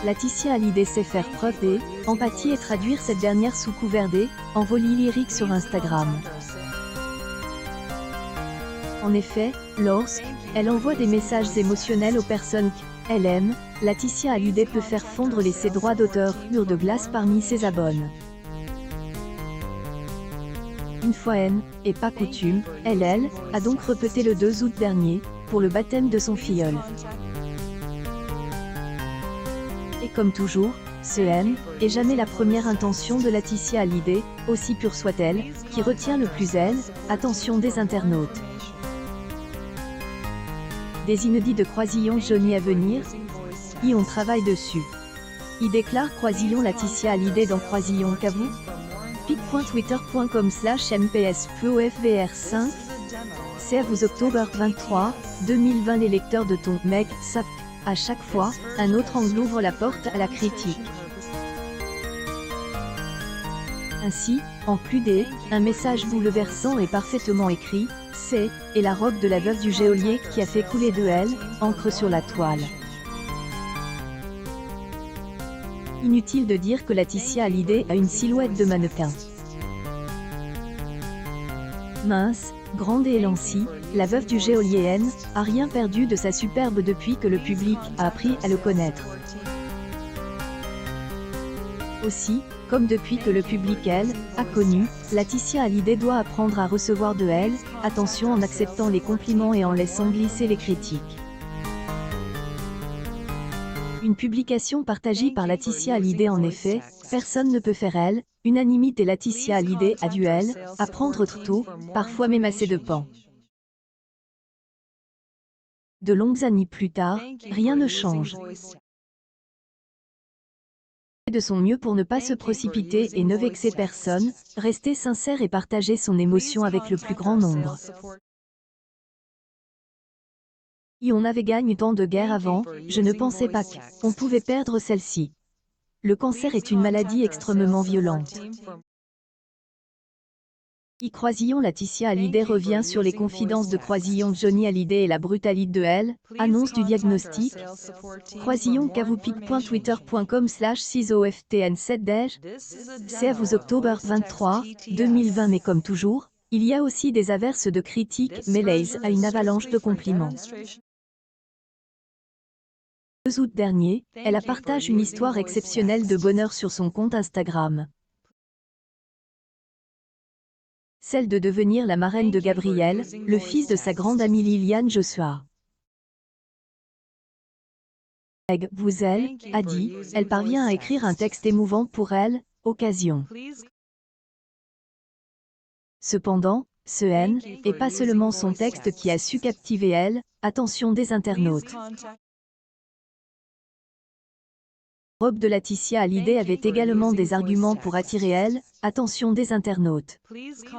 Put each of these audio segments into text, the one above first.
Laetitia Hallyday sait faire preuve d'empathie et traduire cette dernière sous couvert d'envolée lyrique sur Instagram. En effet, lorsqu'elle envoie des messages émotionnels aux personnes qu'elle aime, Laetitia Hallyday peut faire fondre ses droits d'auteur murs de glace parmi ses abonnés. Une fois et pas coutume, elle a donc répété le 2 août dernier, pour le baptême de son filleul. Et comme toujours, ce est jamais la première intention de Laetitia Hallyday, aussi pure soit-elle, qui retient le plus attention des internautes. Des inédits de Croisillon Johnny à venir, on travaille dessus. Il déclare Croisillon Laetitia Hallyday dans Croisillon Cavou. pic.twitter.com/mpsPOFVR5. C'est à vous octobre 23, 2020. Les lecteurs de ton mec savent à chaque fois, un autre angle ouvre la porte à la critique. Ainsi, en plus un message bouleversant et parfaitement écrit, c'est la robe de la veuve du geôlier qui a fait couler de encre sur la toile. Inutile de dire que Laetitia Hallyday a une silhouette de mannequin. Mince, grande et élancée, la veuve du geôlier a rien perdu de sa superbe depuis que le public a appris à le connaître. Aussi, comme depuis que le public a connu, Laetitia Hallyday doit apprendre à recevoir de attention en acceptant les compliments et en laissant glisser les critiques. Une publication partagée par Laetitia Hallyday. En effet, personne ne peut faire unanimité. Laetitia Hallyday a dû apprendre trop tôt, parfois même assez de pan. De longues années plus tard, rien ne change. De son mieux pour ne pas se précipiter et ne vexer personne, rester sincère et partager son émotion avec le plus grand nombre. Et on avait gagné tant de guerres avant, je ne pensais pas qu'on pouvait perdre celle-ci. Le cancer est une maladie extrêmement violente. Croisillon Laetitia Hallyday revient sur les confidences de Croisillon Johnny Hallyday et la brutalité de annonce du diagnostic. Croisillon Cavou pic.twitter.com/cisoftn7dej. C'est à vous octobre 23, 2020. Mais comme toujours, il y a aussi des averses de critiques mêlées à une avalanche de compliments. Le 2 août dernier, elle a partagé une histoire exceptionnelle de bonheur sur son compte Instagram. Celle de devenir la marraine de Gabriel, le fils de sa grande amie Liliane Joshua. Vous a dit, elle parvient à écrire un texte émouvant pour occasion. Cependant, ce est pas seulement son texte qui a su captiver attention des internautes. La robe de Laetitia Hallyday avait également des arguments pour attirer attention des internautes.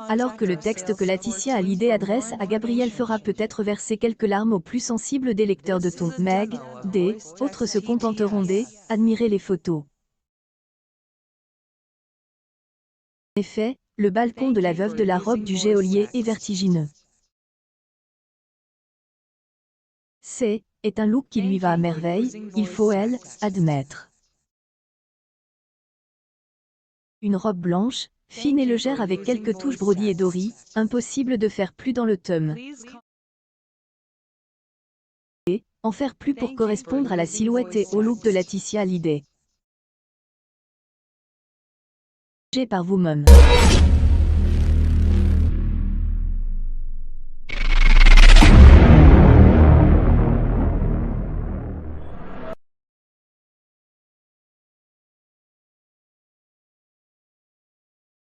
Alors que le texte que Laetitia Hallyday adresse à Gabriel fera peut-être verser quelques larmes aux plus sensibles des lecteurs de ton Meg, autres se contenteront d'admirer les photos. En effet, le balcon de la veuve de la robe du geôlier est vertigineux. Est un look qui lui va à merveille, il faut admettre. Une robe blanche, fine et légère avec quelques touches brodées et dorées, impossible de faire plus dans le thème. Et en faire plus pour correspondre à la silhouette et au look de Laetitia Hallyday. Jugez par vous-même.